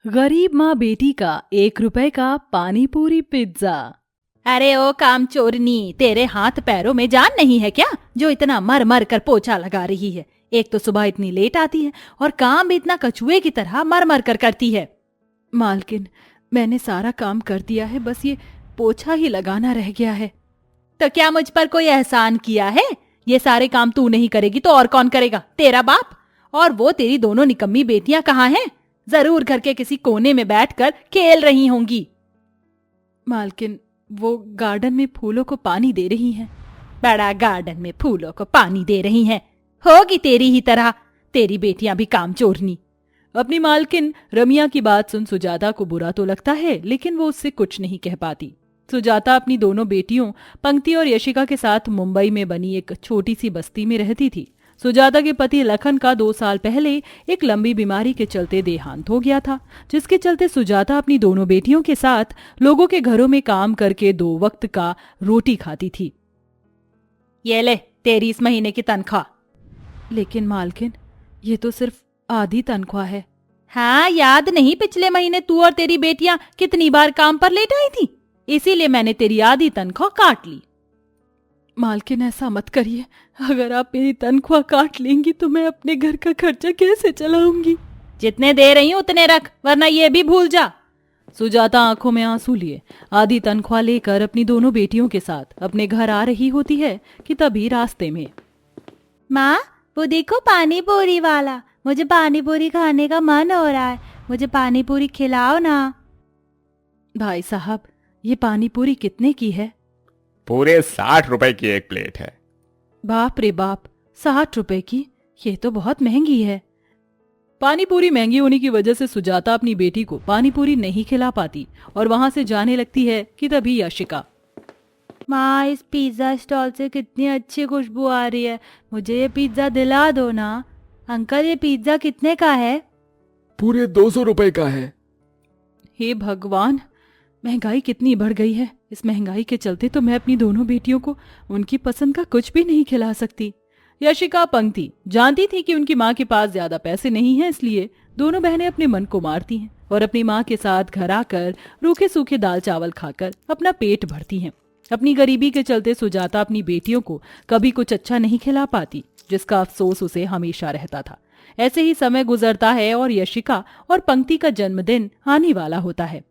गरीब माँ बेटी का 1 रुपए का पानी पूरी पिज्जा। अरे ओ कामचोरनी, तेरे हाथ पैरों में जान नहीं है क्या जो इतना मर मर कर पोछा लगा रही है। एक तो सुबह इतनी लेट आती है और काम भी इतना कछुए की तरह मर मर कर करती है। मालकिन, मैंने सारा काम कर दिया है, बस ये पोछा ही लगाना रह गया है। तो क्या मुझ पर कोई एहसान किया है? ये सारे काम तू नहीं करेगी तो और कौन करेगा? तेरा बाप। और वो तेरी दोनों निकम्मी बेटियां कहाँ हैं? जरूर घर के किसी कोने में बैठकर खेल रही होंगी। मालकिन, वो गार्डन में फूलों को पानी दे रही हैं। बड़ा गार्डन में फूलों को पानी दे रही हैं? होगी तेरी ही तरह तेरी बेटियां भी कामचोरनी। अपनी मालकिन रमिया की बात सुन सुजाता को बुरा तो लगता है, लेकिन वो उससे कुछ नहीं कह पाती। सुजाता अपनी दोनों बेटियों पंक्ति और यशिका के साथ मुंबई में बनी एक छोटी सी बस्ती में रहती थी। सुजाता के पति लखन का 2 साल पहले एक लंबी बीमारी के चलते देहांत हो गया था, जिसके चलते सुजाता अपनी दोनों बेटियों के साथ लोगों के घरों में काम करके 2 वक्त का रोटी खाती थी। ये ले तेरी इस महीने की तनख्वाह। लेकिन मालकिन, ये तो सिर्फ आधी तनख्वाह है। हाँ, याद नहीं पिछले महीने तू और तेरी बेटियां कितनी बार काम पर लेट आई थी? इसीलिए मैंने तेरी आधी तनख्वाह काट ली। मालकिन, ऐसा मत करिए। अगर आप मेरी तनख्वाह काट लेंगी तो मैं अपने घर का खर्चा कैसे चलाऊंगी? जितने दे रही हूँ उतने रख, वरना ये भी भूल जा। सुजाता आंखों में आंसू लिए आधी तनख्वाह लेकर अपनी दोनों बेटियों के साथ अपने घर आ रही होती है कि तभी रास्ते में, माँ वो देखो पानी पूरी वाला, मुझे पानी पूरी खाने का मन हो रहा है, मुझे पानी पूरी खिलाओ ना। भाई साहब, ये पानी पूरी कितने की है? पूरे 60 रुपए की एक प्लेट है। बाप रे बाप, 60 रुपए की? ये तो बहुत महंगी है। पानी पूरी महंगी होने की वजह से सुजाता अपनी बेटी को पानी पूरी नहीं खिला पाती और वहां से जाने लगती है कि तभी यशिका, माँ इस पिज्जा स्टॉल से कितनी अच्छी खुशबू आ रही है, मुझे ये पिज्जा दिला दो ना। अंकल, ये पिज्जा कितने का है? पूरे 200 रुपए का है। हे भगवान, महंगाई कितनी बढ़ गई है। इस महंगाई के चलते तो मैं अपनी दोनों बेटियों को उनकी पसंद का कुछ भी नहीं खिला सकती। यशिका पंक्ति जानती थी कि उनकी माँ के पास ज्यादा पैसे नहीं हैं, इसलिए दोनों बहनें अपने मन को मारती हैं और अपनी माँ के साथ घर आकर रूखे सूखे दाल चावल खाकर अपना पेट भरती हैं। अपनी गरीबी के चलते सुजाता अपनी बेटियों को कभी कुछ अच्छा नहीं खिला पाती, जिसका अफसोस उसे हमेशा रहता था। ऐसे ही समय गुजरता है और यशिका और पंक्ति का जन्मदिन आने वाला होता है।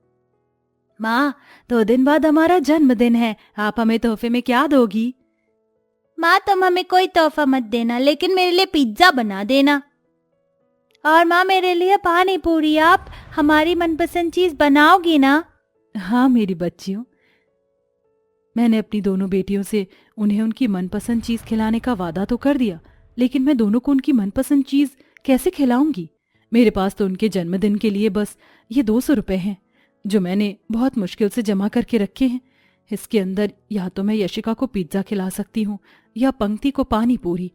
माँ 2 दिन बाद हमारा जन्मदिन है, आप हमें तोहफे में क्या दोगी? माँ तुम हमें कोई तोहफा मत देना, लेकिन मेरे लिए पिज्जा बना देना। और माँ मेरे लिए पानी पूरी, आप हमारी मनपसंद चीज बनाओगी ना? हाँ मेरी बच्चियों, मैंने अपनी दोनों बेटियों से उन्हें उनकी मनपसंद चीज खिलाने का वादा तो कर दिया, लेकिन मैं दोनों को उनकी मनपसंद चीज कैसे खिलाऊंगी? मेरे पास तो उनके जन्मदिन के लिए बस ये 200 रुपए हैं, जो मैंने बहुत मुश्किल से जमा करके रखे हैं। इसके अंदर या तो मैं यशिका को पिज्जा खिला सकती हूँ या पंक्ति को पानी पूरी।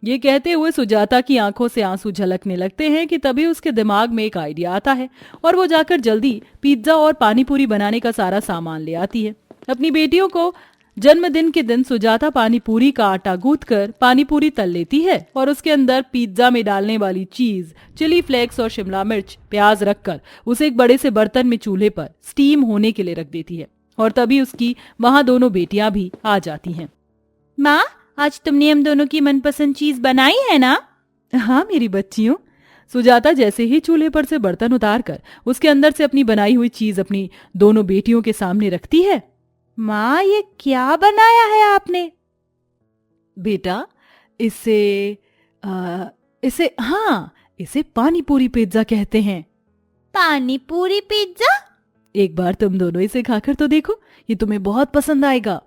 ये कहते हुए सुजाता की आंखों से आंसू झलकने लगते हैं कि तभी उसके दिमाग में एक आइडिया आता है और वो जाकर जल्दी पिज्जा और पानी पूरी बनाने का सारा सामान ले आती है। अपनी बेटियों को जन्मदिन के दिन सुजाता पानी पूरी का आटा गूंथकर पानी पूरी तल लेती है और उसके अंदर पिज्जा में डालने वाली चीज, चिली फ्लेक्स और शिमला मिर्च, प्याज रखकर उसे एक बड़े से बर्तन में चूल्हे पर स्टीम होने के लिए रख देती है। और तभी उसकी वहां दोनों बेटियां भी आ जाती हैं। माँ, आज तुमने हम दोनों की मनपसंद चीज बनाई है ना? हाँ मेरी बच्चियों। सुजाता जैसे ही चूल्हे पर से बर्तन उतारकर उसके अंदर से अपनी बनाई हुई चीज अपनी दोनों बेटियों के सामने रखती है। माँ, ये क्या बनाया है आपने? बेटा, इसे पानी पूरी पिज्जा कहते हैं। पानी पूरी पिज्जा? एक बार तुम दोनों इसे खाकर तो देखो, ये तुम्हें बहुत पसंद आएगा।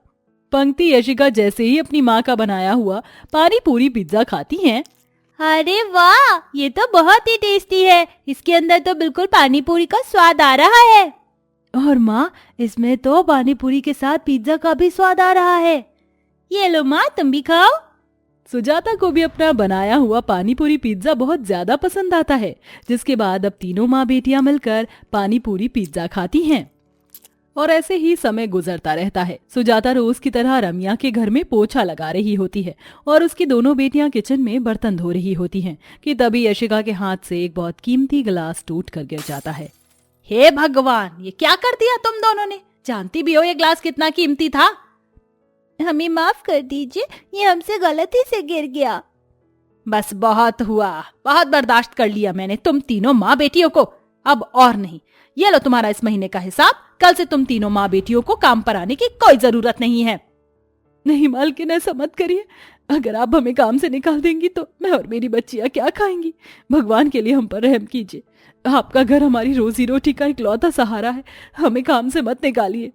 पंक्ति यशिका जैसे ही अपनी माँ का बनाया हुआ पानी पूरी पिज्जा खाती हैं। अरे वाह, ये तो बहुत ही टेस्टी है, इसके अंदर तो बिल्कुल पानी पूरी का स्वाद आ रहा है। और माँ, इसमें तो पानी पूरी के साथ पिज्जा का भी स्वाद आ रहा है। ये लो माँ, तुम भी खाओ। सुजाता को भी अपना बनाया हुआ पानी पूरी पिज्जा बहुत ज्यादा पसंद आता है, जिसके बाद अब तीनों माँ बेटियां मिलकर पानी पूरी पिज्जा खाती हैं। और ऐसे ही समय गुजरता रहता है। सुजाता रोज की तरह रम्या के घर में पोछा लगा रही होती है और उसकी दोनों बेटियां किचन में बर्तन धो रही होती हैं कि तभी यशिका के हाथ से एक बहुत कीमती गिलास टूट कर गिर जाता है। हे भगवान, ये क्या कर दिया तुम दोनों ने? जानती भी हो ये ग्लास कितना कीमती था। हमें माफ कर दीजिए, ये हमसे गलती से गिर गया। बस बहुत हुआ, बहुत बर्दाश्त कर लिया मैंने तुम तीनों माँ बेटियों को। अब और नहीं। ये लो तुम्हारा इस महीने का हिसाब। कल से तुम तीनों माँ बेटियों को काम पर आने की कोई जरूरत नहीं है। नहीं मालकिन, ऐसा मत करिए। अगर आप हमें काम से निकाल देंगी तो मैं और मेरी बच्चियां क्या खाएंगी? भगवान के लिए हम पर रहम कीजिए। आपका घर हमारी रोजी रोटी का इकलौता सहारा है, हमें काम से मत निकालिए।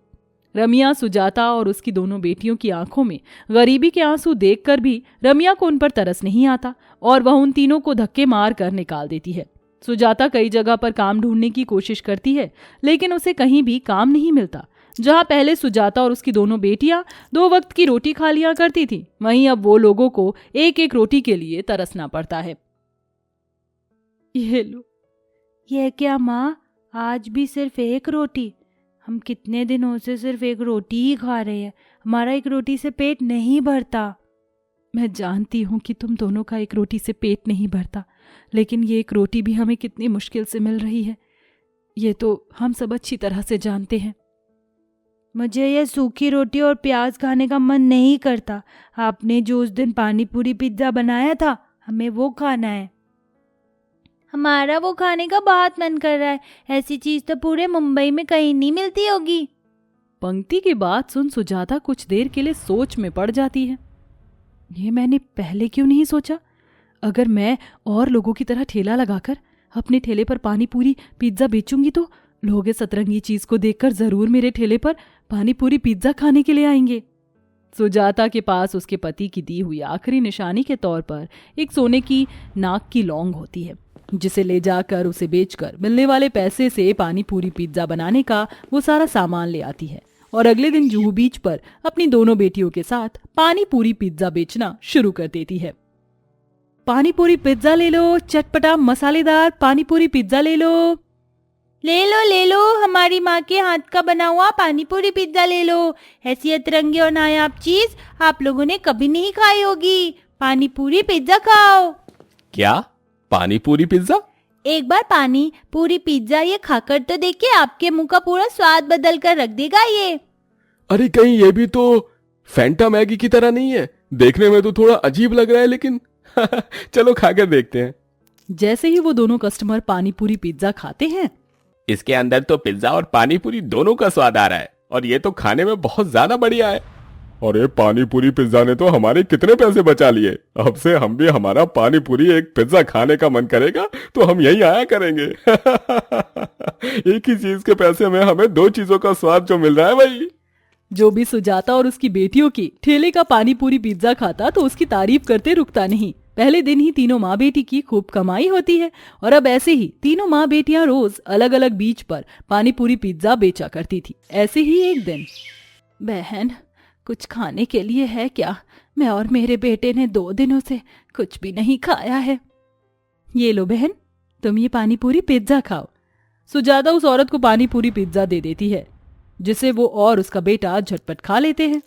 रमिया, सुजाता और उसकी दोनों बेटियों की आंखों में गरीबी के आंसू देखकर भी रमिया को उन पर तरस नहीं आता और वह उन तीनों को धक्के मार कर निकाल देती है। सुजाता कई जगह पर काम ढूंढने की कोशिश करती है, लेकिन उसे कहीं भी काम नहीं मिलता। जहां पहले सुजाता और उसकी दोनों बेटियां 2 वक्त की रोटी खा लिया करती थी, वहीं अब वो लोगों को एक एक रोटी के लिए तरसना पड़ता है। ये लो। ये क्या माँ, आज भी सिर्फ एक रोटी? हम कितने दिनों से सिर्फ एक रोटी ही खा रहे हैं। हमारा एक रोटी से पेट नहीं भरता। मैं जानती हूँ कि तुम दोनों का एक रोटी से पेट नहीं भरता, लेकिन ये एक रोटी भी हमें कितनी मुश्किल से मिल रही है, ये तो हम सब अच्छी तरह से जानते हैं। मुझे ये सूखी रोटी और प्याज खाने का मन नहीं करता। आपने जो उस दिन पानी पूरी पिज्जा बनाया था, हमें वो खाना है। हमारा वो खाने का बहुत मन कर रहा है। ऐसी चीज तो पूरे मुंबई में कहीं नहीं मिलती होगी। पंक्ति की बात सुन सुजाता कुछ देर के लिए सोच में पड़ जाती है। ये मैंने पहले क्यों नहीं सोचा? अगर मैं और लोगों की तरह ठेला लगाकर अपने ठेले पर पानी पूरी पिज्जा बेचूंगी तो लोग इस सतरंगी चीज को देखकर जरूर मेरे ठेले पर पानी पूरी पिज्जा खाने के लिए आएंगे। सुजाता के पास उसके पति की दी हुई आखिरी निशानी के तौर पर एक सोने की नाक की लौंग होती है, जिसे ले जाकर उसे बेचकर मिलने वाले पैसे से पानी पूरी पिज्जा बनाने का वो सारा सामान ले आती है और अगले दिन जुहू बीच पर अपनी दोनों बेटियों के साथ पानी पूरी पिज्जा बेचना शुरू कर देती है। पानी पूरी पिज्जा ले लो, चटपटा मसालेदार पानी पूरी पिज्जा ले लो। ले लो, हमारी माँ के हाथ का बना हुआ पानी पूरी पिज्जा ले लो। ऐसी अतरंगी और नायाब चीज आप लोगों ने कभी नहीं खाई होगी। पानी पूरी पिज्जा खाओ। क्या पानी पूरी पिज्जा? एक बार पानी पूरी पिज्जा ये खाकर तो देखिए, आपके मुंह का पूरा स्वाद बदल कर रख देगा ये। अरे कहीं ये भी तो फैंटा मैगी की तरह नहीं है? देखने में तो थोड़ा अजीब लग रहा है, लेकिन चलो खाकर देखते हैं। जैसे ही वो दोनों कस्टमर पानी पूरी पिज्जा खाते हैं, इसके अंदर तो पिज्जा और पानी पूरी दोनों का स्वाद आ रहा है और ये तो खाने में बहुत ज्यादा बढ़िया है। अरे पानी पूरी पिज्जा ने तो हमारे कितने पैसे बचा लिए। अब से हम भी हमारा पानी पूरी एक पिज्जा खाने का मन करेगा तो हम यहीं आया करेंगे। एक ही चीज के पैसे में हमें 2 चीजों का स्वाद जो मिल रहा है भाई। जो भी सुजाता और उसकी बेटियों की ठेले का पानी पूरी पिज्जा खाता तो उसकी तारीफ करते रुकता नहीं। पहले दिन ही तीनों माँ बेटी की खूब कमाई होती है और अब ऐसे ही तीनों माँ बेटियां रोज अलग अलग बीच पर पानी पूरी पिज्जा बेचा करती थी। ऐसे ही एक दिन, बहन कुछ खाने के लिए है क्या? मैं और मेरे बेटे ने 2 दिनों से कुछ भी नहीं खाया है। ये लो बहन, तुम ये पानी पूरी पिज्जा खाओ। सुजाता उस औरत को पानी पूरी पिज्जा दे देती है, जिसे वो और उसका बेटा झटपट खा लेते हैं।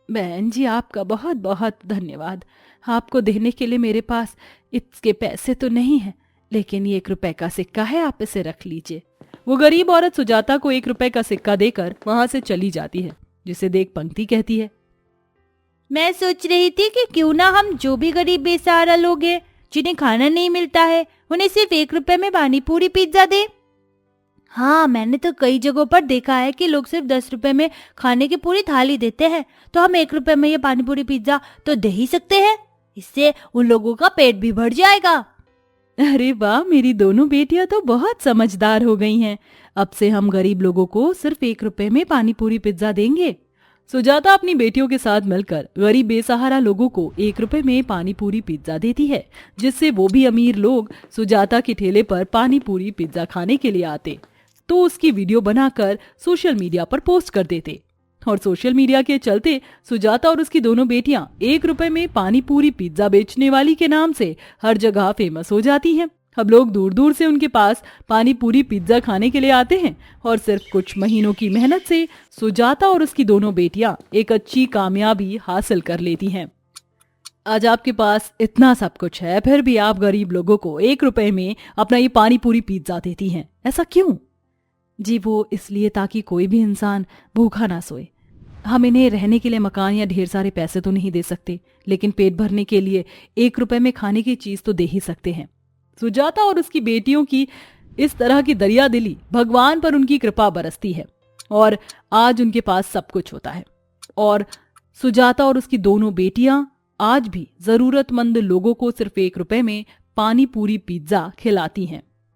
बहन जी, आपका बहुत बहुत धन्यवाद। आपको देने के लिए मेरे पास इसके पैसे तो नहीं है, लेकिन ये 1 रुपए का सिक्का है, आप इसे रख लीजिए। वो गरीब औरत सुजाता को 1 रुपए का सिक्का देकर वहां से चली जाती है, जिसे देख पंक्ति कहती है, मैं सोच रही थी कि क्यों ना हम जो भी गरीब बेसहारा लोग हैं जिन्हें खाना नहीं मिलता है, उन्हें सिर्फ 1 रुपए में पानी पूरी पिज्जा दे। हाँ, मैंने तो कई जगहों पर देखा है कि लोग सिर्फ 10 रुपए में खाने की पूरी थाली देते हैं, तो हम 1 रुपए में ये पानी पूरी पिज्जा तो दे ही सकते हैं। इससे उन लोगों का पेट भी भर जाएगा। अरे वाह, मेरी दोनों बेटियां तो बहुत समझदार हो गई हैं। अब से हम गरीब लोगों को सिर्फ 1 रुपए में पानी पूरी पिज्जा देंगे। सुजाता अपनी बेटियों के साथ मिलकर गरीब बेसहारा लोगों को 1 रुपए में पानी पूरी पिज्जा देती है, जिससे वो भी अमीर लोग सुजाता के ठेले पर पानी पूरी पिज्जा खाने के लिए आते तो उसकी वीडियो बनाकर सोशल मीडिया पर पोस्ट कर देते। और सोशल मीडिया के चलते सुजाता और उसकी दोनों बेटियां 1 रुपए में पानी पूरी पिज्जा बेचने वाली के नाम से हर जगह फेमस हो जाती हैं। अब लोग दूर दूर से उनके पास पानी पूरी पिज्जा खाने के लिए आते हैं और सिर्फ कुछ महीनों की मेहनत से सुजाता और उसकी दोनों बेटियां एक अच्छी कामयाबी हासिल कर लेती हैं। आज आपके पास इतना सब कुछ है, फिर भी आप गरीब लोगों को 1 रुपए में अपना ये पानी पूरी पिज्जा देती हैं, ऐसा क्यों? जी वो इसलिए ताकि कोई भी इंसान भूखा ना सोए। हम इन्हें रहने के लिए मकान या ढेर सारे पैसे तो नहीं दे सकते, लेकिन पेट भरने के लिए 1 रुपए में खाने की चीज तो दे ही सकते हैं। सुजाता और उसकी बेटियों की इस तरह की दरिया दिली भगवान पर उनकी कृपा बरसती है और आज उनके पास सब कुछ होता है। और सुजाता और उसकी दोनों बेटियां आज भी जरूरतमंद लोगों को सिर्फ 1 रुपए में पानी पूरी पिज्जा खिलाती हैं।